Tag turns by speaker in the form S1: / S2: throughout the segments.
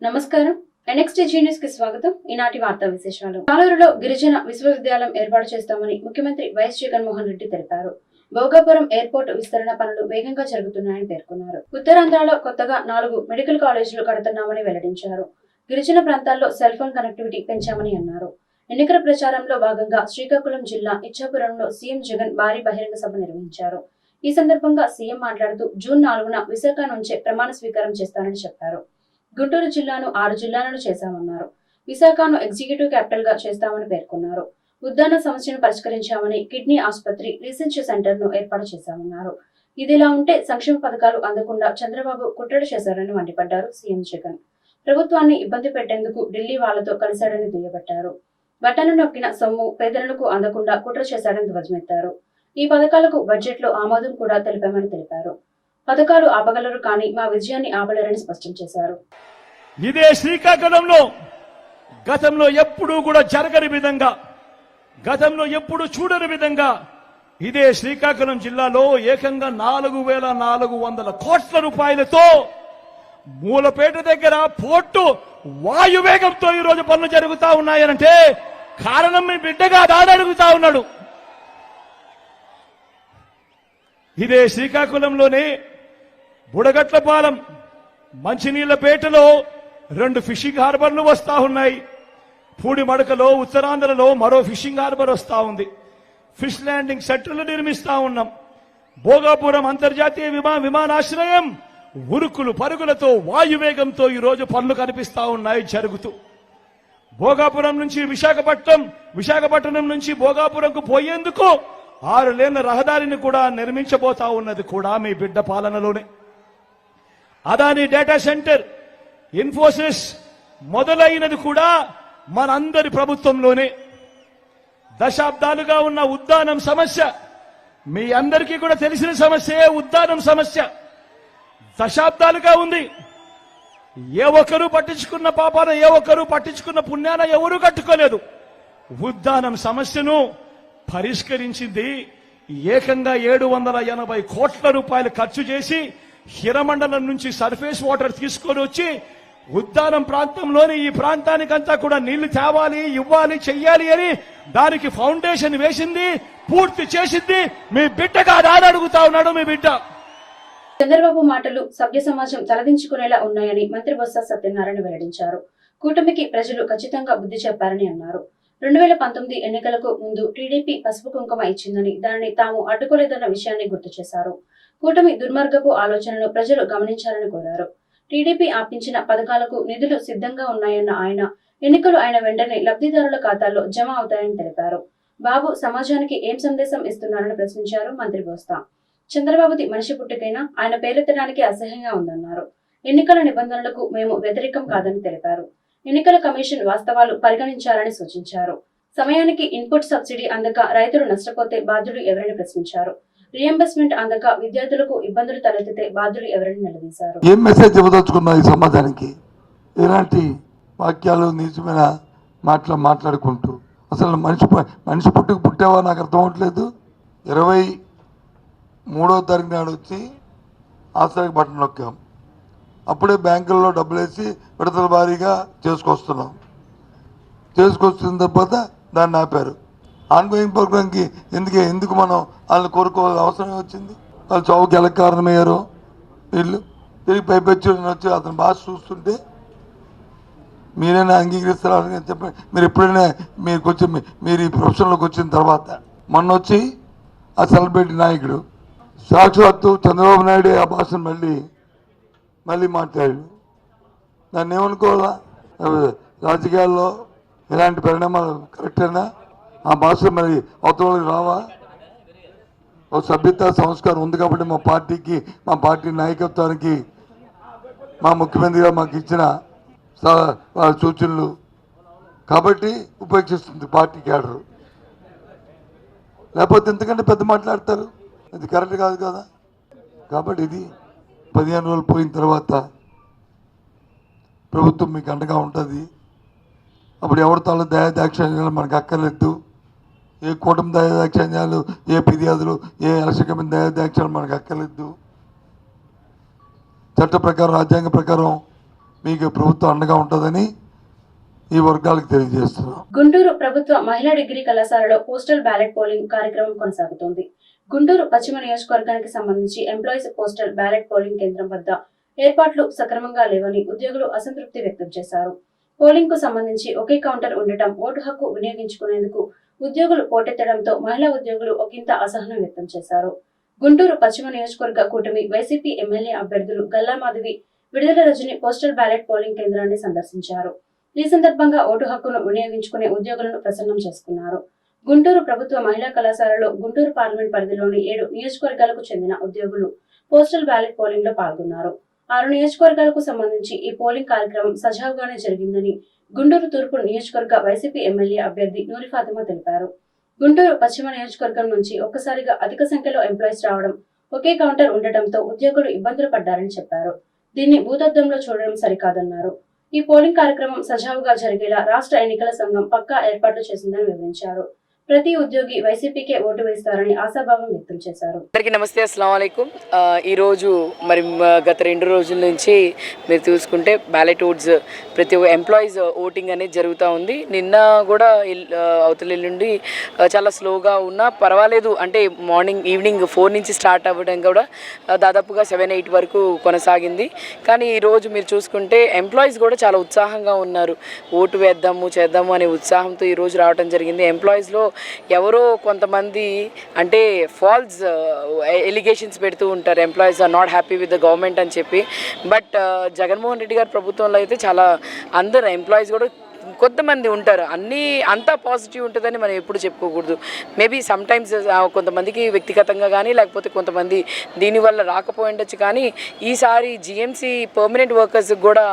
S1: నమస్కారం. NXTG news కి స్వాగతం. ఈనాటి వార్తా విశేషాలు. కాలూరులో గిరిజన విశ్వవిద్యాలయం ఏర్పాటు చేస్తామని ముఖ్యమంత్రి వైఎస్ జగన్మోహన్ రెడ్డి తెలిపారు. భోగాపురం ఎయిర్పోర్ట్ విస్తరణ పనులు వేగంగా జరుగుతున్నాయని పేర్కొన్నారు. ఉత్తరాంధ్రలో కొత్తగా 4 మెడికల్ కాలేజీలు కడుతున్నామని వెల్లడించారు. గిరిజన ప్రాంతాల్లో సెల్ ఫోన్ కనెక్టివిటీ పెంచామని అన్నారు. ఎన్నికల ప్రచారంలో భాగంగా శ్రీకాకుళం జిల్లా ఇచ్చాపురంలో సీఎం జగన్ భారీ బహిరంగ సభ నిర్వహించారు. ఈ సందర్భంగా సీఎం మాట్లాడుతూ జూన్ 4న విశాఖ నుంచే ప్రమాణ స్వీకారం చేస్తానని చెప్పారు. గుంటూరు జిల్లాను 6 జిల్లాలను చేశామన్నారు. విశాఖను ఎగ్జిక్యూటివ్ క్యాపిటల్ గా చేస్తామని పేర్కొన్నారు. ఉద్దాన సమస్యను పరిష్కరించామని కిడ్నీ ఆసుపత్రి రీసెర్చ్ సెంటర్ ను ఏర్పాటు చేశామన్నారు. ఇదిలా ఉంటే సంక్షేమ పథకాలు అందకుండా చంద్రబాబు కుట్రలు చేశారని మండిపడ్డారు సీఎం జగన్. ప్రభుత్వాన్ని ఇబ్బంది పెట్టేందుకు ఢిల్లీ వాళ్లతో కలిశాడని దుయ్యబట్టారు. బటన్ను నొక్కిన సొమ్ము పేదలకు అందకుండా కుట్ర చేశాడని ధ్వజమెత్తారు. ఈ పథకాలకు బడ్జెట్ లో ఆమోదం కూడా తెలిపామని తెలిపారు. పథకాలు ఆపగలరు కానీ మా విజయాన్ని ఆపలేరని స్పష్టం చేశారు.
S2: ఇదే శ్రీకాకుళంలో గతంలో ఎప్పుడూ కూడా జరగని విధంగా, గతంలో ఎప్పుడు చూడని విధంగా ఇదే శ్రీకాకుళం జిల్లాలో ఏకంగా 4,400 కోట్ల రూపాయలతో మూలపేట దగ్గర పోర్టు వాయువేగంతో ఈరోజు పనులు జరుగుతా ఉన్నాయనంటే కారణం మీ బిడ్డగా దాడడుగుతా ఉన్నాడు. ఇదే శ్రీకాకుళంలోనే బుడగట్లపాలెం మంచినీళ్లపేటలో 2 ఫిషింగ్ హార్బర్లు వస్తా ఉన్నాయి. పూడిమడకలో ఉత్తరాంధ్రలో మరో ఫిషింగ్ హార్బర్ వస్తా ఉంది. ఫిష్ ల్యాండింగ్ సెంటర్లు నిర్మిస్తా ఉన్నాం. భోగాపురం అంతర్జాతీయ విమానాశ్రయం ఉరుకులు పరుగులతో వాయువేగంతో ఈరోజు పనులు కనిపిస్తా ఉన్నాయి జరుగుతూ. భోగాపురం నుంచి విశాఖపట్నం నుంచి భోగాపురంకు పోయేందుకు 6 లేన్ల రహదారిని కూడా నిర్మించబోతా ఉన్నది కూడా మీ బిడ్డ పాలనలోనే. అదాని డేటా సెంటర్, ఇన్ఫోసిస్ మొదలైనది కూడా మనందరి ప్రభుత్వంలోనే. దశాబ్దాలుగా ఉన్న ఉద్దానం సమస్య మీ అందరికీ కూడా తెలిసిన సమస్యే. ఉద్దానం సమస్య దశాబ్దాలుగా ఉంది. ఏ ఒక్కరూ పట్టించుకున్న పాపాన, ఏ ఒక్కరూ పట్టించుకున్న పుణ్యాన ఎవరూ కట్టుకోలేదు. ఉద్దానం సమస్యను పరిష్కరించింది ఏకంగా 780 కోట్ల రూపాయలు ఖర్చు చేసి హిరమండలం నుంచి సర్ఫేస్ వాటర్ తీసుకొని వచ్చి ఉద్దానం ప్రాంతంలోని ఈ ప్రాంతానికంతా కూడా నీళ్లు తేవాలి, ఇవ్వాలి, చెయ్యాలి అని దానికి ఫౌండేషన్ వేసింది, పూర్తి చేసింది మీ బిడ్డగా అడుగుతా ఉన్నాడు మీ బిడ్డ.
S1: చంద్రబాబు మాటలు సభ్య సమాజం తలదించుకునేలా ఉన్నాయని మంత్రి బొత్స సత్యనారాయణ వెల్లడించారు. కూటమికి ప్రజలు ఖచ్చితంగా బుద్ధి చెప్పారని అన్నారు. 2019 ఎన్నికలకు ముందు టీడీపీ పసుపు కుంకుమ ఇచ్చిందని, దానిని తాము అడ్డుకోలేదన్న విషయాన్ని గుర్తు చేశారు. కూటమి దుర్మార్గపు ఆలోచనను ప్రజలు గమనించాలని కోరారు. టీడీపీ ఆపించిన పథకాలకు నిధులు సిద్ధంగా ఉన్నాయన్న ఆయన, ఎన్నికలు అయిన వెంటనే లబ్ధిదారుల ఖాతాల్లో జమ అవుతాయని తెలిపారు. బాబు సమాజానికి ఏం సందేశం ఇస్తున్నారని ప్రశ్నించారు మంత్రి బొత్స. చంద్రబాబుది మనిషి పుట్టుకైనా ఆయన పేరెత్తడానికి అసహ్యంగా ఉందన్నారు. ఎన్నికల నిబంధనలకు మేము వ్యతిరేకం కాదని తెలిపారు. ఎన్నికల కమిషన్ వాస్తవాలు పరిగణించాలని సూచించారు. సమయానికి ఇన్పుట్ సబ్సిడీ అందక రైతులు నష్టపోతే బాధ్యులు ఎవరని ప్రశ్నించారు. రియంబర్స్మెంట్ అందక విద్యార్థులకు ఇబ్బందులు తలెత్తితే బాధ్యులు ఎవరని నిలదీశారు.
S3: ఏం మెసేజ్ ఇవ్వదలుచుకున్నా ఈ సమాజానికి? ఎలాంటి వాక్యాలు, నీచమైన మాట్లాడుకుంటూ అసలు మనిషి పుట్టావా నాకు అర్థం అవట్లేదు. 23వ తారీఖు నాడు వచ్చి ఆశ్రయ బటన్ నొక్కాం. అప్పుడే బ్యాంకుల్లో డబ్బులు వేసి విడతల భారీగా చేసుకొస్తున్నాం. చేసుకొచ్చిన తర్వాత దాన్ని ఆపారు. ఆన్గోయింగ్ ప్రోగ్రామ్కి ఎందుకు మనం వాళ్ళని కోరుకోవాల్సిన అవసరం వచ్చింది? వాళ్ళు చౌకి ఎలా కారణమయ్యారో వీళ్ళు తిరిగి పైపెచ్చి వచ్చి అతని భాష చూస్తుంటే మీరైనా అంగీకరిస్తారని చెప్పండి. మీరు ఎప్పుడైనా మీరు ఈ ప్రొఫెషన్లోకి వచ్చిన తర్వాత మొన్న వచ్చి ఆ సెలబ్రిటీ నాయకుడు సాక్షాత్తు చంద్రబాబు నాయుడు ఆ భాషను మళ్ళీ మాట్లాడాడు. దాన్ని ఏమనుకోవాలా? రాజకీయాల్లో ఇలాంటి పరిణామాలు కరెక్టేనా? ఆ భాష మరి అవతలకి రావా? ఒక సభ్యత సంస్కారం ఉంది కాబట్టి మా పార్టీ నాయకత్వానికి మా ముఖ్యమంత్రి గారు మాకు ఇచ్చిన సూచనలు కాబట్టి ఉపేక్షిస్తుంది పార్టీ క్యాడర్. లేకపోతే ఎంతకంటే పెద్ద మాట్లాడతారు. ఇది కరెక్ట్ కాదు కదా. కాబట్టి ఇది 15 రోజులు పోయిన తర్వాత ప్రభుత్వం మీకు అండగా ఉంటుంది. అప్పుడు ఎవరితో దయాదాక్షిణ్యాలు మనకు అక్కర్లేదు. ఏ కూటమి దయాదాక్షిణ్యాలు, ఏ ఫిర్యాదులు, ఏ ఎలక్షన్ కమిటీ దయాదాక్షిణ్యాలు మనకు అక్కర్లేదు. చట్ట ప్రకారం, రాజ్యాంగ ప్రకారం మీకు ప్రభుత్వం అండగా ఉంటుందని ఈ వర్గాలకు తెలియజేస్తున్నాం.
S1: గుంటూరు ప్రభుత్వ మహిళా డిగ్రీ కళాశాలలో పోస్టల్ బ్యాలెట్ పోలింగ్ కార్యక్రమం కొనసాగుతోంది. గుంటూరు పశ్చిమ నియోజకవర్గానికి సంబంధించి ఎంప్లాయీస్ పోస్టల్ బ్యాలెట్ పోలింగ్ కేంద్రం వద్ద ఏర్పాట్లు సక్రమంగా లేవని ఉద్యోగులు అసంతృప్తి వ్యక్తం చేశారు. పోలింగ్ కు సంబంధించి ఒకే కౌంటర్ ఉండటం, ఓటు హక్కు వినియోగించుకునేందుకు ఉద్యోగులు పోటెత్తడంతో మహిళా ఉద్యోగులు ఒకంత అసహనం వ్యక్తం చేశారు. గుంటూరు పశ్చిమ నియోజకవర్గ కూటమి వైసీపీ ఎమ్మెల్యే అభ్యర్థులు గల్లా మాధవి, విడుదల రజని పోస్టల్ బ్యాలెట్ పోలింగ్ కేంద్రాన్ని సందర్శించారు. ఈ సందర్భంగా ఓటు హక్కును వినియోగించుకునే ఉద్యోగులను ప్రసన్నం చేసుకున్నారు. గుంటూరు ప్రభుత్వ మహిళా కళాశాలలో గుంటూరు పార్లమెంట్ పరిధిలోని 7 నియోజకవర్గాలకు చెందిన ఉద్యోగులు పోస్టల్ బ్యాలెట్ పోలింగ్ లో పాల్గొన్నారు. 6 నియోజకవర్గాలకు సంబంధించి ఈ పోలింగ్ కార్యక్రమం సజావుగానే జరిగిందని గుంటూరు తూర్పు నియోజకవర్గ వైసీపీ ఎమ్మెల్యే అభ్యర్థి నూరి ఫాతిమా తెలిపారు. గుంటూరు పశ్చిమ నియోజకవర్గం నుంచి ఒక్కసారిగా అధిక సంఖ్యలో ఎంప్లాయీస్ రావడం, ఒకే కౌంటర్ ఉండటంతో ఉద్యోగులు ఇబ్బందులు పడ్డారని చెప్పారు. దీన్ని భూతద్దంలో చూడడం సరికాదన్నారు. ఈ పోలింగ్ కార్యక్రమం సజావుగా జరిగేలా రాష్ట్ర ఎన్నికల సంఘం పక్కా ఏర్పాట్లు చేసిందని వివరించారు. ప్రతి ఉద్యోగి వైసీపీకే ఓటు వేస్తారని ఆశాభావం వ్యక్తం చేశారు.
S4: అందరికీ నమస్తే, అస్సలం వాలేకుం. ఈరోజు మరి గత 2 రోజుల నుంచి మీరు చూసుకుంటే బ్యాలెట్ ఓట్స్ ప్రతి ఒక్క ఎంప్లాయీస్ ఓటింగ్ అనేది జరుగుతూ ఉంది. నిన్న కూడా అవతల నుండి చాలా స్లోగా ఉన్నా పర్వాలేదు, అంటే ఈవినింగ్ 4 నుంచి స్టార్ట్ అవ్వడం కూడా దాదాపుగా 7-8 వరకు కొనసాగింది. కానీ ఈరోజు మీరు చూసుకుంటే ఎంప్లాయీస్ కూడా చాలా ఉత్సాహంగా ఉన్నారు. ఓటు వేద్దాము చేద్దాము అనే ఉత్సాహంతో ఈరోజు రావడం జరిగింది. ఎంప్లాయీస్లో ఎవరో కొంతమంది అంటే ఫాల్స్ ఎలిగేషన్స్ పెడుతూ ఉంటారు, employees are not happy with the government అని చెప్పి. బట్ జగన్మోహన్ రెడ్డి గారి ప్రభుత్వంలో అయితే చాలా అందరు ఎంప్లాయీస్ కూడా కొంతమంది ఉంటారు, అంతా పాజిటివ్ ఉంటుందని మనం ఎప్పుడు చెప్పుకోకూడదు. మేబీ సమ్టైమ్స్ కొంతమందికి వ్యక్తిగతంగా కానీ లేకపోతే కొంతమంది దీనివల్ల రాకపోయిండొచ్చు. కానీ ఈసారి జిఎంసీ పర్మనెంట్ వర్కర్స్కి కూడా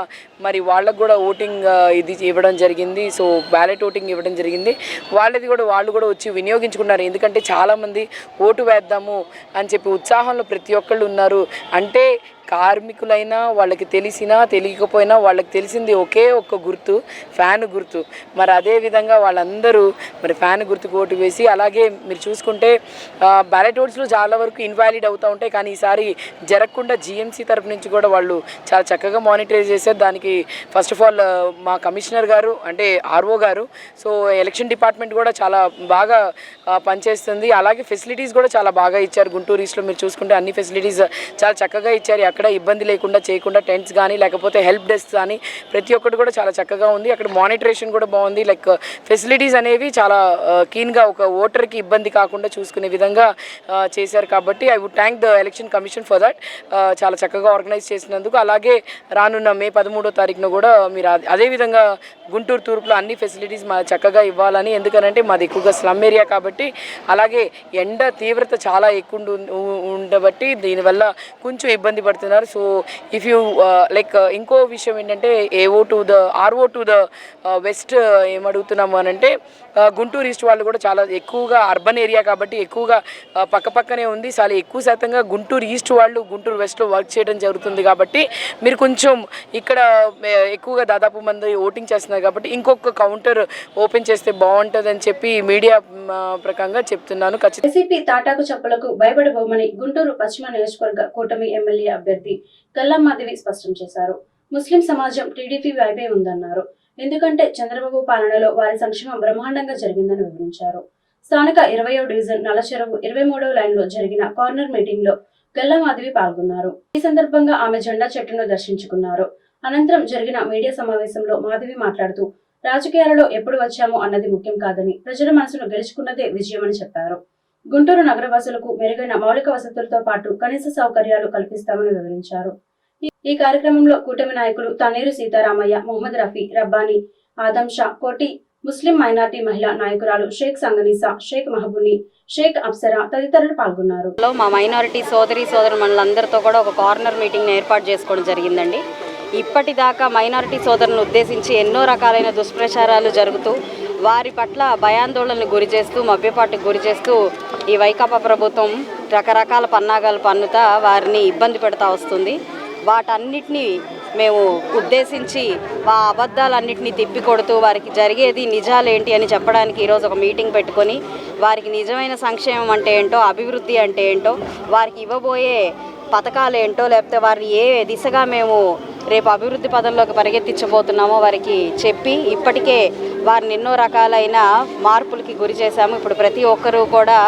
S4: మరి వాళ్ళకు కూడా ఓటింగ్ ఇది ఇవ్వడం జరిగింది. సో బ్యాలెట్ ఓటింగ్ ఇవ్వడం జరిగింది. వాళ్ళు కూడా వచ్చి వినియోగించుకున్నారు. ఎందుకంటే చాలామంది ఓటు వేద్దాము అని చెప్పి ఉత్సాహంలో ప్రతి ఒక్కళ్ళు ఉన్నారు. అంటే కార్మికులైనా వాళ్ళకి తెలిసినా తెలియకపోయినా వాళ్ళకి తెలిసింది ఒకే ఒక్క గుర్తు, ఫ్యాన్ గుర్తు. మరి అదేవిధంగా వాళ్ళందరూ మరి ఫ్యాన్ గుర్తుకు ఓటు వేసి, అలాగే మీరు చూసుకుంటే బ్యాలెట్ ఓట్స్లో చాలా వరకు ఇన్వాలిడ్ అవుతూ ఉంటాయి. కానీ ఈసారి జరగకుండా జిఎంసీ తరపు నుంచి కూడా వాళ్ళు చాలా చక్కగా మానిటర్ చేశారు. దానికి ఫస్ట్ ఆఫ్ ఆల్ మా కమిషనర్ గారు అంటే ఆర్ఓ గారు, సో ఎలక్షన్ డిపార్ట్మెంట్ కూడా చాలా బాగా పనిచేస్తుంది. అలాగే ఫెసిలిటీస్ కూడా చాలా బాగా ఇచ్చారు. గుంటూరు ఈస్ట్లో మీరు చూసుకుంటే అన్ని ఫెసిలిటీస్ చాలా చక్కగా ఇచ్చారు. అక్కడ ఇబ్బంది లేకుండా చేయకుండా టెంట్స్ కానీ లేకపోతే హెల్ప్ డెస్క్ కానీ ప్రతి ఒక్కటి కూడా చాలా చక్కగా ఉంది. అక్కడ మానిటరేషన్ కూడా బాగుంది. లైక్ ఫెసిలిటీస్ అనేవి చాలా కీన్గా ఒక ఓటర్కి ఇబ్బంది కాకుండా చూసుకునే విధంగా చేశారు. కాబట్టి I would thank the Election Commission for that. చాలా చక్కగా ఆర్గనైజ్ చేసినందుకు. అలాగే రానున్న మే 13వ తారీఖున కూడా మీరు అదేవిధంగా గుంటూరు తూర్పులో అన్ని ఫెసిలిటీస్ మా చక్కగా ఇవ్వాలని, ఎందుకనంటే మాది ఎక్కువగా స్లమ్ ఏరియా కాబట్టి, అలాగే ఎండ తీవ్రత చాలా ఎక్కువ ఉండబట్టి దీనివల్ల కొంచెం ఇబ్బంది పడుతున్నారు. సో ఇఫ్ యూ లైక్ ఇంకో విషయం ఏంటంటే ఆర్ఓ టు ద వెస్ట్ ఏమడుగుతున్నాము అని అంటే, గుంటూరు ఈస్ట్ వాళ్ళు కూడా చాలా ఎక్కువగా అర్బన్ ఏరియా కాబట్టి ఎక్కువగా పక్కపక్కనే ఉంది. చాలా ఎక్కువ శాతంగా గుంటూరు ఈస్ట్ వాళ్ళు గుంటూరు వెస్ట్లో వర్క్ చేయడం జరుగుతుంది. కాబట్టి మీరు కొంచెం ఇక్కడ ఎక్కువగా దాదాపు మంది ఓటింగ్ చేస్తున్నారు కాబట్టి ఇంకొక కౌంటర్ ఓపెన్ చేస్తే బాగుంటుందని చెప్పి మీడియా ప్రకారంగా చెప్తున్నాను.
S1: వైసీపీ తాటాకు చెప్పులకు భయపడబోమని గుంటూరు పశ్చిమ నియోజకవర్గ కూటమి ఎమ్మెల్యే అభ్యర్థి గల్లా మాధవి స్పష్టం చేశారు. ముస్లిం సమాజం టీడీపీ వైపే ఉందన్నారు. ఎందుకంటే చంద్రబాబు పాలనలో వారి సంక్షేమం బ్రహ్మాండంగా జరిగిందని వివరించారు. స్థానిక 20వ డివిజన్ నల్లచెరువు 23వ లైన్లో జరిగిన కార్నర్ మీటింగ్ లో గల్లా మాధవి పాల్గొన్నారు. ఈ సందర్భంగా ఆమె జెండా చెట్టును దర్శించుకున్నారు. అనంతరం జరిగిన మీడియా సమావేశంలో మాధవి మాట్లాడుతూ, రాజకీయాలలో ఎప్పుడు వచ్చామో అన్నది ముఖ్యం కాదని, ప్రజల మనసును గెలుచుకున్నదే విజయమని చెప్పారు. గుంటూరు నగరవాసులకు మెరుగైన మౌలిక వసతులతో పాటు కనీస సౌకర్యాలు కల్పిస్తామని వివరించారు. ఈ కార్యక్రమంలో కూటమి నాయకులు తన్నీరు సీతారామయ్య, మొహమ్మద్ రఫీ, రబ్బానీ, ఆదం షా, కోటి, ముస్లిం మైనార్టీ మహిళా నాయకురాలు షేక్ సంగనీసా, షేక్ మహబూని, షేక్ అప్సరా తదితరులు పాల్గొన్నారు.
S5: మా మైనారిటీ సోదరులందరితో కూడా ఒక కార్నర్ మీటింగ్ ఏర్పాటు చేసుకోవడం జరిగిందండి. ఇప్పటిదాకా మైనారిటీ సోదరులను ఉద్దేశించి ఎన్నో రకాలైన దుష్ప్రచారాలు జరుగుతూ వారి పట్ల భయాందోళనకు గురి చేస్తూ మభ్యపాటుకు గురి చేస్తూ ఈ వైకాపా ప్రభుత్వం రకరకాల పన్నాగాలు పన్నుతా వారిని ఇబ్బంది పెడతా వస్తుంది. వాటన్నిటినీ మేము ఉద్దేశించి ఆ అబద్ధాలన్నింటినీ తిప్పికొడుతూ వారికి జరిగేది నిజాలేంటి అని చెప్పడానికి ఈరోజు ఒక మీటింగ్ పెట్టుకొని వారికి నిజమైన సంక్షేమం అంటే ఏంటో, అభివృద్ధి అంటే ఏంటో, వారికి ఇవ్వబోయే పథకాలు ఏంటో, లేకపోతే వారిని ఏ దిశగా మేము రేపు అభివృద్ధి పదంలోకి పరిగెత్తించబోతున్నామో వారికి చెప్పి ఇప్పటికే వారిని ఎన్నో రకాలైన మార్పులకి గురి చేశాము. ఇప్పుడు ప్రతి ఒక్కరూ కూడా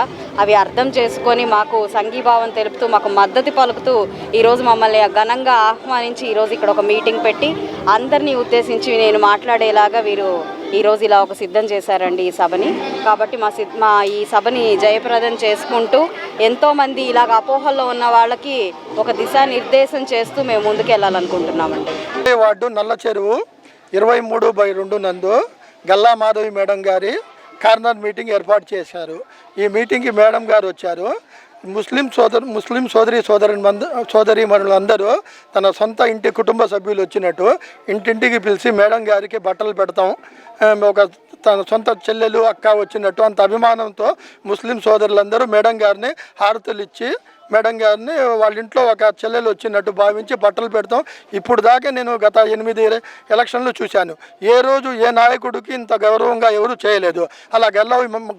S5: అవి అర్థం చేసుకొని మాకు సంఘీభావం తెలుపుతూ మాకు మద్దతు పలుకుతూ ఈరోజు మమ్మల్ని ఘనంగా ఆహ్వానించి ఈరోజు ఇక్కడ ఒక మీటింగ్ పెట్టి అందరినీ ఉద్దేశించి నేను మాట్లాడేలాగా వీరు ఈరోజు ఇలా ఒక సిద్ధం చేశారండి ఈ సభని. కాబట్టి మా ఈ సభని జయప్రదం చేసుకుంటూ ఎంతోమంది ఇలాగ అపోహల్లో ఉన్న వాళ్ళకి ఒక దిశానిర్దేశం చేస్తూ మేము ముందుకు వెళ్ళాలనుకుంటున్నామండి.
S6: వార్డు నల్ల చెరువు 23/2 నందు గల్లా మాధవి మేడం గారి కార్నర్ మీటింగ్ ఏర్పాటు చేశారు. ఈ మీటింగ్కి మేడం గారు వచ్చారు. ముస్లిం సోదరీమణులందరూ తన సొంత ఇంటి కుటుంబ సభ్యులు వచ్చినట్టు ఇంటింటికి పిలిచి మేడం గారికి బట్టలు పెడతాం, ఒక తన సొంత చెల్లెలు అక్క వచ్చినట్టు అంత అభిమానంతో ముస్లిం సోదరులందరూ మేడం గారిని హారతులు ఇచ్చి మేడం గారిని వాళ్ళ ఇంట్లో ఒక చెల్లెలు వచ్చినట్టు భావించి బట్టలు పెడతాం. ఇప్పుడు దాకా నేను గత 8 ఎలక్షన్లు చూశాను. ఏ రోజు ఏ నాయకుడికి ఇంత గౌరవంగా ఎవరు చేయలేదు. అలా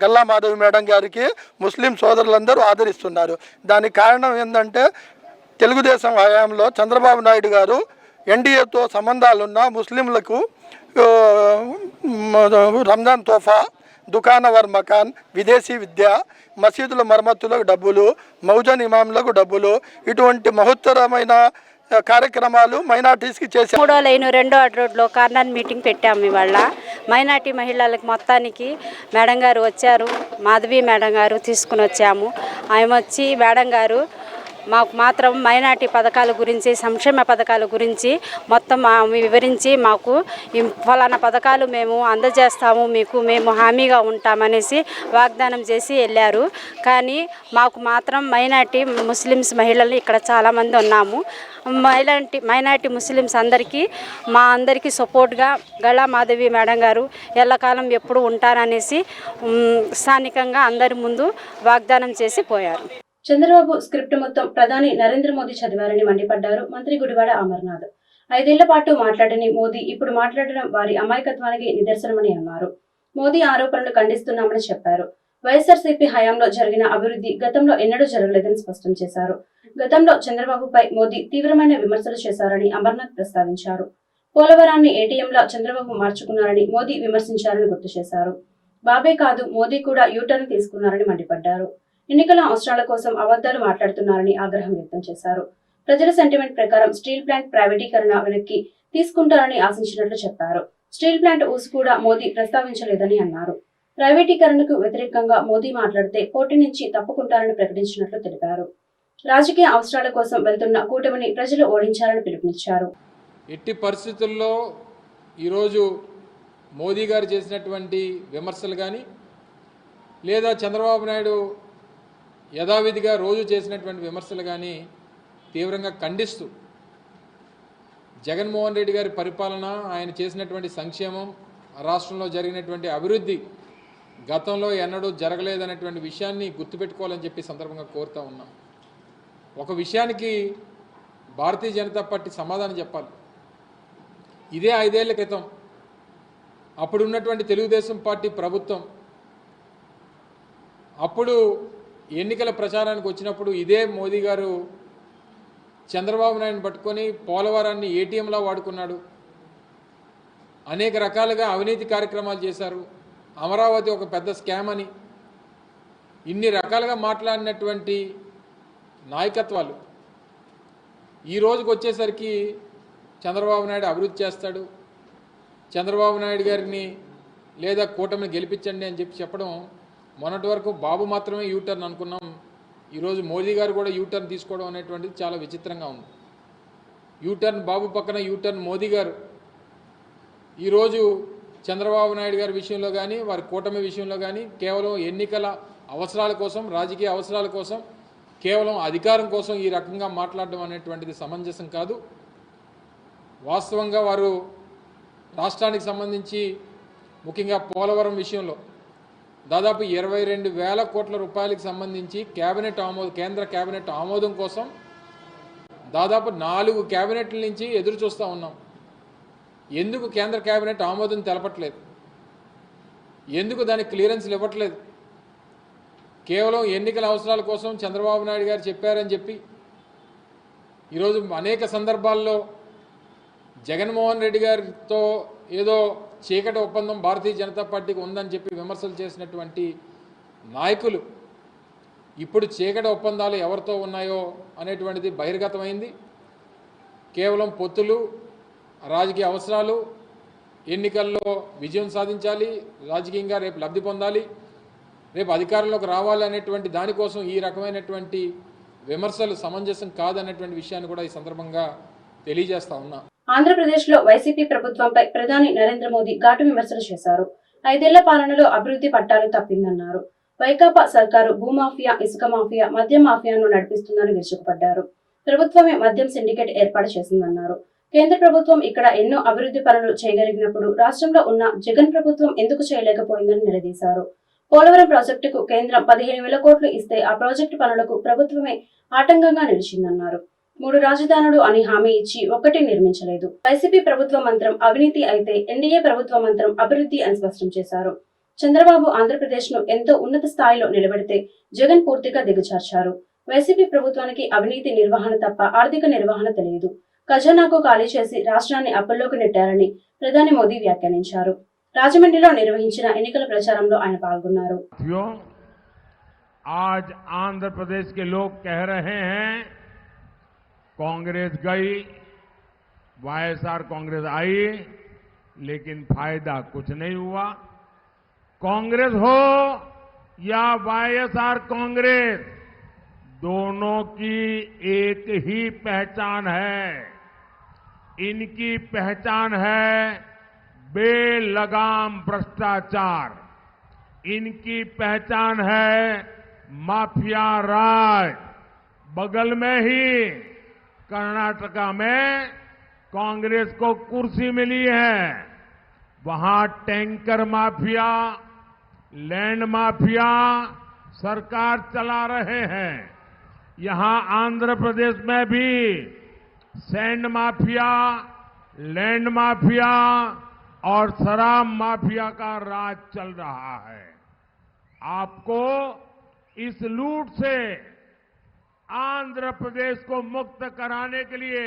S6: గల్లా మాధవి మేడం గారికి ముస్లిం సోదరులందరూ ఆదరిస్తున్నారు. దానికి కారణం ఏంటంటే తెలుగుదేశం హయాంలో చంద్రబాబు నాయుడు గారు ఎన్డీఏతో సంబంధాలున్న ముస్లింలకు రంజాన్ తోఫా, దుకానవర్ మకాన్, విదేశీ విద్య, మసీదుల మరమ్మతులకు డబ్బులు, మౌజన్ ఇమాంలకు డబ్బులు, ఇటువంటి మహత్తరమైన కార్యక్రమాలు మైనార్టీస్కి చేశారు.
S7: 3వ లైను 2వ రోడ్లో కార్నర్ మీటింగ్ పెట్టాము. ఇవాళ మైనార్టీ మహిళలకు మొత్తానికి మేడం గారు వచ్చారు. మాధవి మేడం గారు తీసుకుని వచ్చాము. ఆమె వచ్చి మేడం గారు మాకు మాత్రం మైనార్టీ పథకాల గురించి, సంక్షేమ పథకాల గురించి మొత్తం వివరించి మాకు ఫలానా పథకాలు మేము అందజేస్తాము, మీకు మేము హామీగా ఉంటామనేసి వాగ్దానం చేసి వెళ్ళారు. కానీ మాకు మాత్రం మైనార్టీ ముస్లిమ్స్ మహిళలు ఇక్కడ చాలామంది ఉన్నాము. మైనార్టీ ముస్లిమ్స్ అందరికీ మా అందరికీ సపోర్ట్గా గల్లా మాధవి మేడం గారు ఎల్లకాలం ఎప్పుడు ఉంటారనేసి స్థానికంగా అందరి ముందు వాగ్దానం చేసి పోయారు.
S1: చంద్రబాబు స్క్రిప్ట్ మొత్తం ప్రధాని నరేంద్ర మోదీ చదివారని మండిపడ్డారు మంత్రి గుడివాడ అమర్నాథ్. 5 ఏళ్ల పాటు మాట్లాడని మోదీ ఇప్పుడు మాట్లాడడం వారి అమాయకత్వానికి నిదర్శనమని అన్నారు. మోదీ ఆరోపణలు ఖండిస్తున్నామని చెప్పారు. వైఎస్ఆర్సీపీ హయాంలో జరిగిన అభివృద్ధి గతంలో ఎన్నడూ జరగలేదని స్పష్టం చేశారు. గతంలో చంద్రబాబుపై మోదీ తీవ్రమైన విమర్శలు చేశారని అమర్నాథ్ ప్రస్తావించారు. పోలవరాన్ని ఏటీఎంలా చంద్రబాబు మార్చుకున్నారని మోదీ విమర్శించారని గుర్తు చేశారు. బాబే కాదు మోదీ కూడా యూటర్న్ తీసుకున్నారని మండిపడ్డారు. ఎన్నికల అవసరాల కోసం అబద్ధాలు మాట్లాడుతున్నారని ఆగ్రహం వ్యక్తం చేశారు. ప్రజల సెంటిమెంట్ ప్రకారం స్టీల్ ప్లాంట్ ప్రైవేటీకరణ వెనక్కి తీసుకుంటారని ఆశించినట్లు చెప్పారు. స్టీల్ ప్లాంట్ ఊసు కూడా మోదీ ప్రస్తావించలేదని అన్నారు. ప్రైవేటీకరణకు వ్యతిరేకంగా మోదీ మాట్లాడితే పోటీ నుంచి తప్పుకుంటారని ప్రకటించినట్లు తెలిపారు. రాజకీయ అవసరాల కోసం వెళ్తున్న కూటమిని ప్రజలు ఓడించాలని పిలుపునిచ్చారు.
S8: ఎట్టి పరిస్థితుల్లో ఈరోజు మోదీ గారు చేసినటువంటి విమర్శలు కానీ లేదా చంద్రబాబు నాయుడు యథావిధిగా రోజు చేసినటువంటి విమర్శలు కానీ తీవ్రంగా ఖండిస్తూ జగన్మోహన్ రెడ్డి గారి పరిపాలన, ఆయన చేసినటువంటి సంక్షేమం, రాష్ట్రంలో జరిగినటువంటి అభివృద్ధి గతంలో ఎన్నడూ జరగలేదనేటువంటి విషయాన్ని గుర్తుపెట్టుకోవాలని చెప్పి సందర్భంగా కోరుతూ ఉన్నాం. ఒక విషయానికి భారతీయ జనతా పార్టీ సమాధానం చెప్పాలి. ఇదే 5 ఏళ్ల క్రితం అప్పుడున్నటువంటి తెలుగుదేశం పార్టీ ప్రభుత్వం అప్పుడు ఎన్నికల ప్రచారానికి వచ్చినప్పుడు ఇదే మోదీ గారు చంద్రబాబు నాయుడుని పట్టుకొని పోలవరాన్ని ఏటీఎంలా వాడుకున్నాడు, అనేక రకాలుగా అవినీతి కార్యక్రమాలు చేశారు, అమరావతి ఒక పెద్ద స్కామ్ అని ఇన్ని రకాలుగా మాట్లాడినటువంటి నాయకత్వాలు ఈ రోజుకి వచ్చేసరికి చంద్రబాబు నాయుడు అభివృద్ధి చేస్తాడు, చంద్రబాబు నాయుడు గారిని లేదా కూటమిని గెలిపించండి అని చెప్పడం, మొన్నటి వరకు బాబు మాత్రమే యూటర్న్ అనుకున్నాం. ఈరోజు మోదీ గారు కూడా యూటర్న్ తీసుకోవడం అనేటువంటిది చాలా విచిత్రంగా ఉంది. యూటర్న్ బాబు పక్కన యూటర్న్ మోదీ గారు ఈరోజు చంద్రబాబు నాయుడు గారి విషయంలో కానీ వారి కూటమి విషయంలో కానీ కేవలం ఎన్నికల అవసరాల కోసం, రాజకీయ అవసరాల కోసం, కేవలం అధికారం కోసం ఈ రకంగా మాట్లాడడం అనేటువంటిది సమంజసం కాదు. వాస్తవంగా వారు రాష్ట్రానికి సంబంధించి ముఖ్యంగా పోలవరం విషయంలో దాదాపు 22,000 కోట్ల రూపాయలకు సంబంధించి కేంద్ర కేబినెట్ ఆమోదం కోసం దాదాపు 4 కేబినెట్ల నుంచి ఎదురు చూస్తూ ఉన్నాం. ఎందుకు కేంద్ర కేబినెట్ ఆమోదం తెలపట్లేదు? ఎందుకు దానికి క్లియరెన్స్లు ఇవ్వట్లేదు? కేవలం ఎన్నికల అవసరాల కోసం చంద్రబాబు నాయుడు గారు చెప్పారని చెప్పి ఈరోజు అనేక సందర్భాల్లో జగన్మోహన్ రెడ్డి గారితో ఏదో చీకటి ఒప్పందం భారతీయ జనతా పార్టీకి ఉందని చెప్పి విమర్శలు చేసినటువంటి నాయకులు ఇప్పుడు చీకటి ఒప్పందాలు ఎవరితో ఉన్నాయో అనేటువంటిది బహిర్గతమైంది. కేవలం పొత్తులు, రాజకీయ అవసరాలు, ఎన్నికల్లో విజయం సాధించాలి, రాజకీయంగా రేపు లబ్ధి పొందాలి, రేపు అధికారంలోకి రావాలి అనేటువంటి దానికోసం ఈ రకమైనటువంటి విమర్శలు సమంజసం కాదనేటువంటి విషయాన్ని కూడా ఈ సందర్భంగా తెలియజేస్తా ఉన్నా.
S1: ఆంధ్రప్రదేశ్ లో వైసీపీ ప్రభుత్వంపై ప్రధాని నరేంద్ర మోదీ ఘాటు విమర్శలు చేశారు. 5 ఏళ్ల పాలనలో అభివృద్ధి పట్టాలు తప్పిందన్నారు. వైకాపా సర్కారు భూమాఫియా, ఇసుక మాఫియా, మద్యం మాఫియాను నడిపిస్తుందని విరుచుకుపడ్డారు. ప్రభుత్వమే మద్యం సిండికేట్ ఏర్పాటు చేసిందన్నారు. కేంద్ర ప్రభుత్వం ఇక్కడ ఎన్నో అభివృద్ధి పనులు చేయగలిగినప్పుడు రాష్ట్రంలో ఉన్న జగన్ ప్రభుత్వం ఎందుకు చేయలేకపోయిందని నిలదీశారు. పోలవరం ప్రాజెక్టుకు కేంద్రం 15,000 కోట్లు ఇస్తే ఆ ప్రాజెక్టు పనులకు ప్రభుత్వమే ఆటంకంగా నిలిచిందన్నారు. 3 రాజధానులు అని హామీ ఇచ్చి ఒక్కటి నిర్మించలేదు. వైసీపీ ప్రభుత్వ మంత్రం అవినీతి అయితే ఎన్డీఏ ప్రభుత్వ మంత్రం అభివృద్ధి అని స్పష్టం చేశారు. చంద్రబాబు ఆంధ్రప్రదేశ్ ను ఎంతో ఉన్నత స్థాయిలో నిలబెడితే జగన్ పూర్తిగా దిగజార్చారు. వైసీపీ ప్రభుత్వానికి అవినీతి నిర్వహణ తప్ప ఆర్థిక నిర్వహణ తెలియదు. ఖజానాకు ఖాళీ చేసి రాష్ట్రాన్ని అప్పుల్లోకి నెట్టారని ప్రధాని మోదీ వ్యాఖ్యానించారు. రాజమండ్రిలో నిర్వహించిన ఎన్నికల ప్రచారంలో ఆయన పాల్గొన్నారు.
S9: आज आंध्र प्रदेश के लोग कह रहे हैं कांग्रेस गई, वाईएसआर कांग्रेस आई, लेकिन फायदा कुछ नहीं हुआ। कांग्रेस हो या वाईएसआर कांग्रेस, दोनों की एक ही पहचान है। इनकी पहचान है बेलगाम भ्रष्टाचार, इनकी पहचान है माफिया राज। बगल में ही कर्नाटका में कांग्रेस को कुर्सी मिली है, वहां टैंकर माफिया, लैंड माफिया सरकार चला रहे हैं। यहां आंध्र प्रदेश में भी सैंड माफिया, लैंड माफिया और शराब माफिया का राज चल रहा है। आपको इस लूट से आंध्र प्रदेश को मुक्त कराने के लिए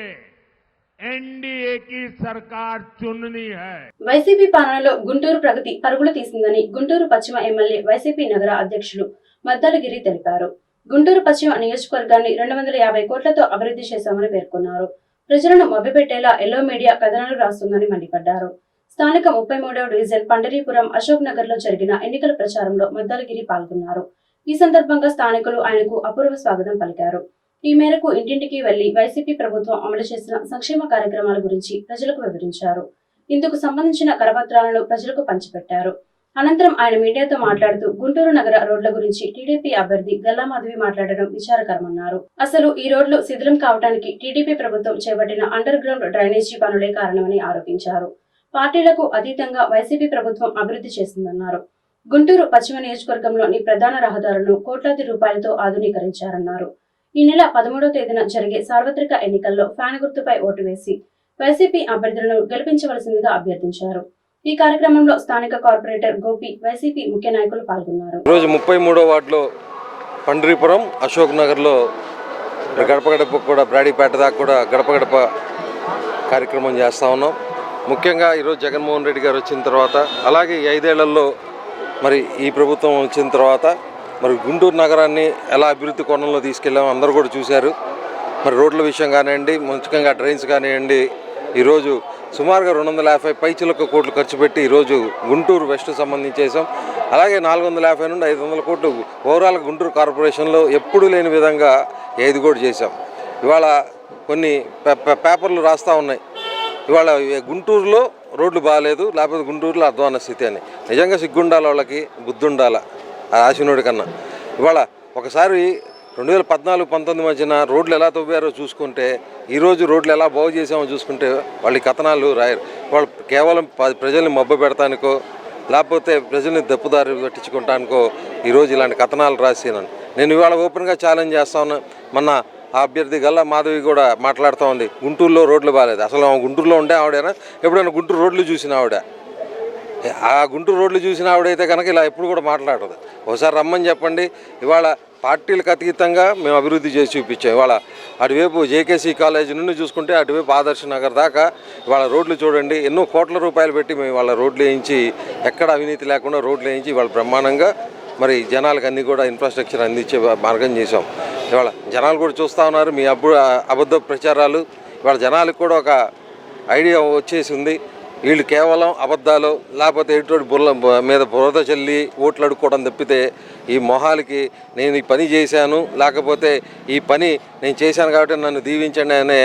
S9: एनडीए की सरकार चुननी है।
S1: వైసీపీ పాలనలో గుంటూరు ప్రగతి పరుగులు తీసిందని గుంటూరు పశ్చిమ ఎమ్మెల్యే వైసీపీ నగర అధ్యక్షులు మద్దలగిరి తెలిపారు. గుంటూరు పశ్చిమ నియోజకవర్గాన్ని 250 కోట్లతో అభివృద్ధి చేశామని పేర్కొన్నారు. ప్రజలను మభ్యపెట్టేలా ఎల్లో మీడియా కథనాలు రాస్తుందని మండిపడ్డారు. స్థానిక 33వ డివిజన్ పండరీపురం అశోక్ నగర్ లో జరిగిన ఎన్నికల ప్రచారంలో మద్దలగిరి పాల్గొన్నారు. ఈ సందర్భంగా స్థానికులు ఆయనకు అపూర్వ స్వాగతం పలికారు. ఈ మేరకు ఇంటింటికి వెళ్లి వైసీపీ ప్రభుత్వం అమలు చేసిన సంక్షేమ కార్యక్రమాల గురించి ప్రజలకు వివరించారు. ఇందుకు సంబంధించిన కరపత్రాలను ప్రజలకు పంచిపెట్టారు. అనంతరం ఆయన మీడియాతో మాట్లాడుతూ గుంటూరు నగర రోడ్ల గురించి టీడీపీ అభ్యర్థి గల్లా మాధవి మాట్లాడడం విచారకరమన్నారు. అసలు ఈ రోడ్లు శిథిలం కావడానికి టీడీపీ ప్రభుత్వం చేపట్టిన అండర్ గ్రౌండ్ డ్రైనేజీ పనులే కారణమని ఆరోపించారు. పార్టీలకు అతీతంగా వైసీపీ ప్రభుత్వం అభివృద్ధి చేసిందన్నారు. గుంటూరు పశ్చిమ నియోజకవర్గంలోని ప్రధాన రహదారులను కోట్లాది రూపాయలతో ఆధునీకరించారన్నారు. ఈ నెల 13వ తేదీన జరిగే సార్వత్రిక ఎన్నికల్లో ఫ్యాన్ గుర్తుపై ఓటు వేసి వైసీపీ అభ్యర్థులను గెలిపించవలసిందిగా అభ్యర్థించారు. ఈ కార్యక్రమంలో స్థానిక కార్పొరేటర్ గోపి, వైసీపీ ముఖ్య నాయకులు పాల్గొన్నారు.
S10: ఈరోజు 33వ వార్డులో పండరీపురం అశోక్ నగర్లో గడప గడప కూడా బ్రాడీపేట దాకా కూడా గడప గడప కార్యక్రమం చేస్తూ ఉన్నాం. ముఖ్యంగా ఈరోజు జగన్మోహన్ రెడ్డి గారు వచ్చిన తర్వాత, అలాగే ఈ 5 ఏళ్లలో మరి ఈ ప్రభుత్వం వచ్చిన తర్వాత మరి గుంటూరు నగరాన్ని ఎలా అభివృద్ధి కోణంలో తీసుకెళ్ళామో అందరూ కూడా చూశారు. మరి రోడ్ల విషయం కానివ్వండి, ముఖ్యంగా డ్రైన్స్ కానివ్వండి, ఈరోజు సుమారుగా 250 పైచిలకు కోట్లు ఖర్చు పెట్టి ఈరోజు గుంటూరు వెస్ట్ సంబంధించి చేసాం. అలాగే 450 నుండి 500 కోట్లు ఓవరాల్ గుంటూరు కార్పొరేషన్లో ఎప్పుడూ లేని విధంగా ఏది కూడా చేశాం. ఇవాళ కొన్ని పేపర్లు రాస్తూ ఉన్నాయి, ఇవాళ గుంటూరులో రోడ్లు బాగాలేదు, లేకపోతే గుంటూరులో అధ్వాన స్థితి అని. నిజంగా సిగ్గుండాలి, వాళ్ళకి బుద్ధి ఉండాలి ఆ రాసినోడి కన్నా. ఇవాళ ఒకసారి 2014-19 మధ్యన రోడ్లు ఎలా తవ్వారో చూసుకుంటే, ఈరోజు రోడ్లు ఎలా బాగు చేసామో చూసుకుంటే వాళ్ళ కథనాలు రాయరు. వాళ్ళు కేవలం ప్రజల్ని మబ్బ పెడతానికో, లేకపోతే ప్రజల్ని దప్పుదారి పట్టించుకుంటానికో ఈరోజు ఇలాంటి కథనాలు రాసినాను. నేను ఇవాళ ఓపెన్గా ఛాలెంజ్ చేస్తా ఉన్నాను. మొన్న ఆ అభ్యర్థి గల్లా మాధవి కూడా మాట్లాడుతూ ఉంది, గుంటూరులో రోడ్లు బాగాలేదు. అసలు గుంటూరులో ఉండే ఆవిడైనా ఎప్పుడైనా గుంటూరు రోడ్లు చూసిన ఆవిడ? ఆ గుంటూరు రోడ్లు చూసిన ఆవిడైతే కనుక ఇలా ఎప్పుడు కూడా మాట్లాడదు. ఒకసారి రమ్మని చెప్పండి. ఇవాళ పార్టీలకు అతీతంగా మేము అభివృద్ధి చేసి చూపించాం. ఇవాళ అటువైపు జేకేసీ కాలేజీ నుండి చూసుకుంటే అటువైపు ఆదర్శ నగర్ దాకా ఇవాళ రోడ్లు చూడండి, ఎన్నో కోట్ల రూపాయలు పెట్టి మేము ఇవాళ రోడ్లు వేయించి, ఎక్కడ అవినీతి లేకుండా రోడ్లు వేయించి ఇవాళ బ్రహ్మాండంగా మరి జనాలకు అన్నీ కూడా ఇన్ఫ్రాస్ట్రక్చర్ అందించే మార్గం చేసాం. ఇవాళ జనాలు కూడా చూస్తూ ఉన్నారు మీ అబద్ధ ప్రచారాలు. ఇవాళ జనాలకు కూడా ఒక ఐడియా వచ్చేసి ఉంది, వీళ్ళు కేవలం అబద్ధాలు లేకపోతే ఎటువంటి మీద బురద చల్లి ఓట్లు అడుక్కోవడం తప్పితే ఈ మొహాలకి నేను ఈ పని చేశాను, లేకపోతే ఈ పని నేను చేశాను కాబట్టి నన్ను దీవించండి అనే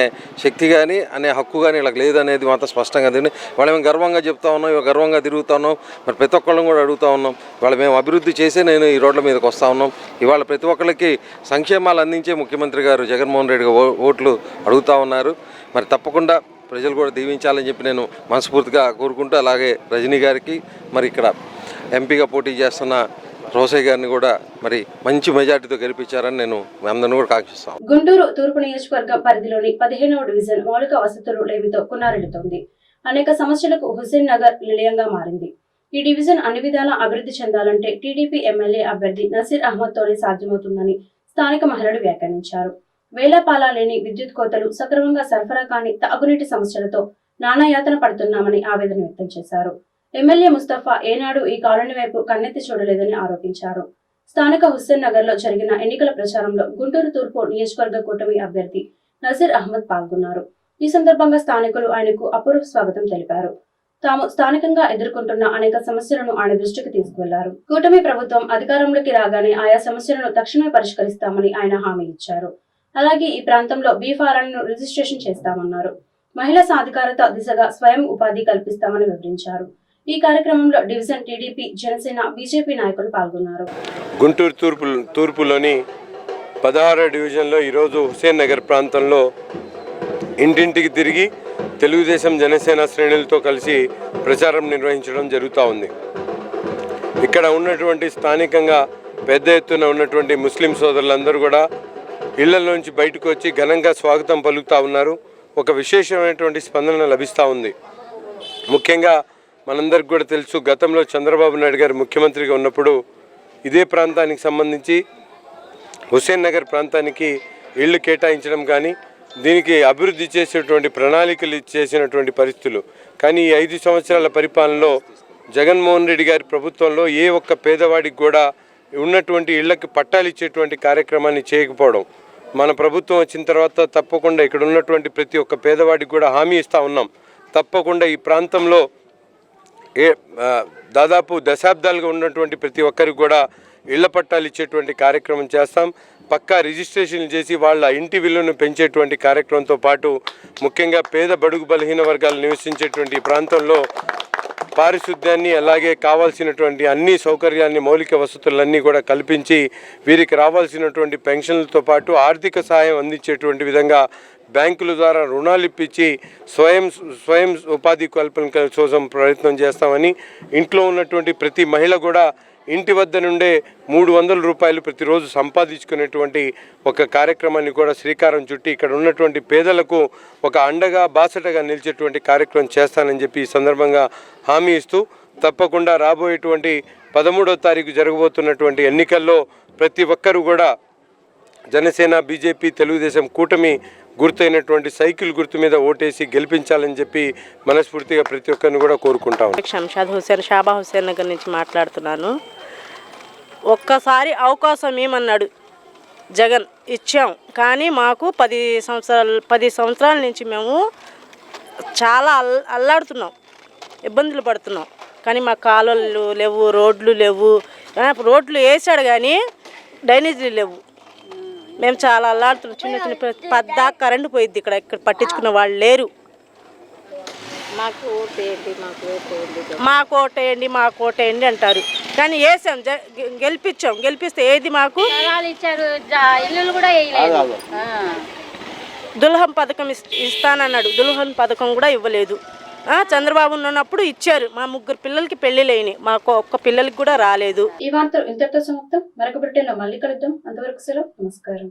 S10: శక్తి కానీ అనే హక్కు కానీ వీళ్ళకి లేదనేది మాత్రం స్పష్టంగా తిరిగి వాళ్ళు మేము గర్వంగా చెప్తా ఉన్నాం, ఇవాళ గర్వంగా తిరుగుతా ఉన్నాం. మరి ప్రతి ఒక్కళ్ళని కూడా అడుగుతూ ఉన్నాం, ఇవాళ మేము అభివృద్ధి చేసే నేను ఈ రోడ్ల మీదకి వస్తూ ఉన్నాం. ఇవాళ ప్రతి ఒక్కళ్ళకి సంక్షేమాలు అందించే ముఖ్యమంత్రి గారు జగన్మోహన్ రెడ్డి ఓట్లు అడుగుతూ ఉన్నారు. మరి తప్పకుండా ప్రజలు కూడా దీవించాలని చెప్పి నేను మనస్ఫూర్తిగా కోరుకుంటూ, అలాగే రజనీ గారికి మరి ఇక్కడ ఎంపీగా పోటీ చేస్తున్న రోసయ్య గారిని కూడా మరి మంచి మెజార్టీతో గెలిపించారని నేను అందరిని కూడా కాంక్షిస్తాను.
S1: గుంటూరు తూర్పు నియోజకవర్గం పరిధిలోని 15వ డివిజన్ మౌలిక వసతులు లేమితో కున్నారెడ్డుతోంది. అనేక సమస్యలకు హుస్సేన్ నగర్ నిలయంగా మారింది. ఈ డివిజన్ అన్ని విధాలా అభివృద్ధి చెందాలంటే టీడీపీ ఎమ్మెల్యే అభ్యర్థి నసీర్ అహ్మద్ తోనే సాధ్యమవుతుందని స్థానిక మహిళలు వ్యాఖ్యానించారు. వేలపాలా లేని విద్యుత్ కోతలు, సక్రమంగా సరఫరా కాని తాగునీటి సమస్యలతో నానాయాతన పడుతున్నామని ఆవేదన వ్యక్తం చేశారు. ఎమ్మెల్యే ముస్తఫా ఏనాడు ఈ కాలనీ వైపు కన్నెత్తి చూడలేదని ఆరోపించారు. స్థానిక హుస్సేన్ నగర్ లో జరిగిన ఎన్నికల ప్రచారంలో గుంటూరు తూర్పు నియోజకవర్గ కూటమి అభ్యర్థి నసీర్ అహ్మద్ పాల్గొన్నారు. ఈ సందర్భంగా స్థానికులు ఆయనకు అపూర్వ స్వాగతం తెలిపారు. తాము స్థానికంగా ఎదుర్కొంటున్న అనేక సమస్యలను ఆయన దృష్టికి తీసుకువెళ్లారు. కూటమి ప్రభుత్వం అధికారంలోకి రాగానే ఆయా సమస్యలను తక్షణమే పరిష్కరిస్తామని ఆయన హామీ ఇచ్చారు. అలాగే ఈ ప్రాంతంలో బీఫారాలను రిజిస్ట్రేషన్ చేస్తామన్నారు. మహిళా సాధికారత దిశగా స్వయం ఉపాధి కల్పిస్తామని వివరించారు. ఈ కార్యక్రమంలో డివిజన్ టీడీపీ, జనసేన, బీజేపీ నాయకులు పాల్గొన్నారు.
S11: గుంటూరు తూర్పులోని 16వ డివిజన్లో ఈరోజు హుస్సేన్ నగర్ ప్రాంతంలో ఇంటింటికి తిరిగి తెలుగుదేశం, జనసేన శ్రేణులతో కలిసి ప్రచారం నిర్వహించడం జరుగుతూ ఉంది. ఇక్కడ ఉన్నటువంటి స్థానికంగా పెద్ద ఎత్తున ఉన్నటువంటి ముస్లిం సోదరులందరూ కూడా ఇళ్లలోంచి బయటకు వచ్చి ఘనంగా స్వాగతం పలుకుతూ ఉన్నారు. ఒక విశేషమైనటువంటి స్పందన లభిస్తూ ఉంది. ముఖ్యంగా మనందరికి కూడా తెలుసు, గతంలో చంద్రబాబు నాయుడు గారు ముఖ్యమంత్రిగా ఉన్నప్పుడు ఇదే ప్రాంతానికి సంబంధించి హుస్సేన్ నగర్ ప్రాంతానికి ఇళ్ళు కేటాయించడం కానీ, దీనికి అభివృద్ధి చేసేటువంటి ప్రణాళికలు చేసినటువంటి పరిస్థితులు. కానీ ఈ 5 సంవత్సరాల పరిపాలనలో జగన్మోహన్ రెడ్డి గారి ప్రభుత్వంలో ఏ ఒక్క పేదవాడికి కూడా ఉన్నటువంటి ఇళ్లకి పట్టాలు ఇచ్చేటువంటి కార్యక్రమాన్ని చేయకపోవడం. మన ప్రభుత్వం వచ్చిన తర్వాత తప్పకుండా ఇక్కడ ఉన్నటువంటి ప్రతి ఒక్క పేదవాడికి కూడా హామీ ఇస్తూ ఉన్నాం. తప్పకుండా ఈ ప్రాంతంలో దాదాపు దశాబ్దాలుగా ఉన్నటువంటి ప్రతి ఒక్కరికి కూడా ఇళ్ల పట్టాలు ఇచ్చేటువంటి కార్యక్రమం చేస్తాం. పక్కా రిజిస్ట్రేషన్లు చేసి వాళ్ళ ఇంటి విలువను పెంచేటువంటి కార్యక్రమంతో పాటు ముఖ్యంగా పేద బడుగు బలహీన వర్గాలు నివసించేటువంటి ఈ ప్రాంతంలో పారిశుద్ధ్యాన్ని, అలాగే కావాల్సినటువంటి అన్ని సౌకర్యాన్ని, మౌలిక వసతులన్నీ కూడా కల్పించి వీరికి రావాల్సినటువంటి పెన్షన్లతో పాటు ఆర్థిక సహాయం అందించేటువంటి విధంగా బ్యాంకుల ద్వారా రుణాలు ఇప్పించి స్వయం ఉపాధి కల్పన కోసం ప్రయత్నం చేస్తామని, ఇంట్లో ఉన్నటువంటి ప్రతి మహిళ కూడా ఇంటి వద్ద నుండే 300 రూపాయలు ప్రతిరోజు సంపాదించుకునేటువంటి ఒక కార్యక్రమాన్ని కూడా శ్రీకారం చుట్టి ఇక్కడ ఉన్నటువంటి పేదలకు ఒక అండగా, బాసటగా నిలిచేటువంటి కార్యక్రమం చేస్తానని చెప్పి ఈ సందర్భంగా హామీ ఇస్తూ, తప్పకుండా రాబోయేటువంటి 13వ తారీఖు జరగబోతున్నటువంటి ఎన్నికల్లో ప్రతి ఒక్కరూ కూడా జనసేన, బీజేపీ, తెలుగుదేశం కూటమి గుర్తైనటువంటి సైకిల్ గుర్తు మీద ఓటేసి గెలిపించాలని చెప్పి మనస్ఫూర్తిగా ప్రతి ఒక్కరిని కూడా కోరుకుంటాం.
S12: షంషాద్ హుస్సేన్, షాబా హుస్సేన్ నగర్ నుంచి మాట్లాడుతున్నాను. ఒక్కసారి అవకాశం ఏమన్నాడు జగన్, ఇచ్చాం. కానీ మాకు 10 సంవత్సరాల నుంచి మేము చాలా అల్లాడుతున్నాం, ఇబ్బందులు పడుతున్నాం. కానీ మా కాలువలు లేవు, రోడ్లు లేవు. రోడ్లు వేసాడు కానీ డ్రైనేజీలు లేవు. మేము చాలా అల్లాడుతున్నాం. చిన్న చిన్న పద్దా కరెంటు పోయిద్ది. ఇక్కడ పట్టించుకున్న వాళ్ళు లేరు. మాకు ఓటేయండి అంటారు. కానీ వేసాం, గెలిపించాం. గెలిపిస్తే ఏది మాకు దుల్హన్ పథకం ఇస్తానన్నాడు. దుల్హన్ పథకం కూడా ఇవ్వలేదు. చంద్రబాబు ఉన్నప్పుడు ఇచ్చారు. మా 3 పిల్లలకి పెళ్లిలేని, మాకు ఒక్క పిల్లలకి కూడా రాలేదు.
S1: ఈ వార్తలు ఇంతటితో సమాప్తం. మరొక బ్రిటన్లో మళ్ళీ కలుద్దాం. అంతవరకు సెలవు. నమస్కారం.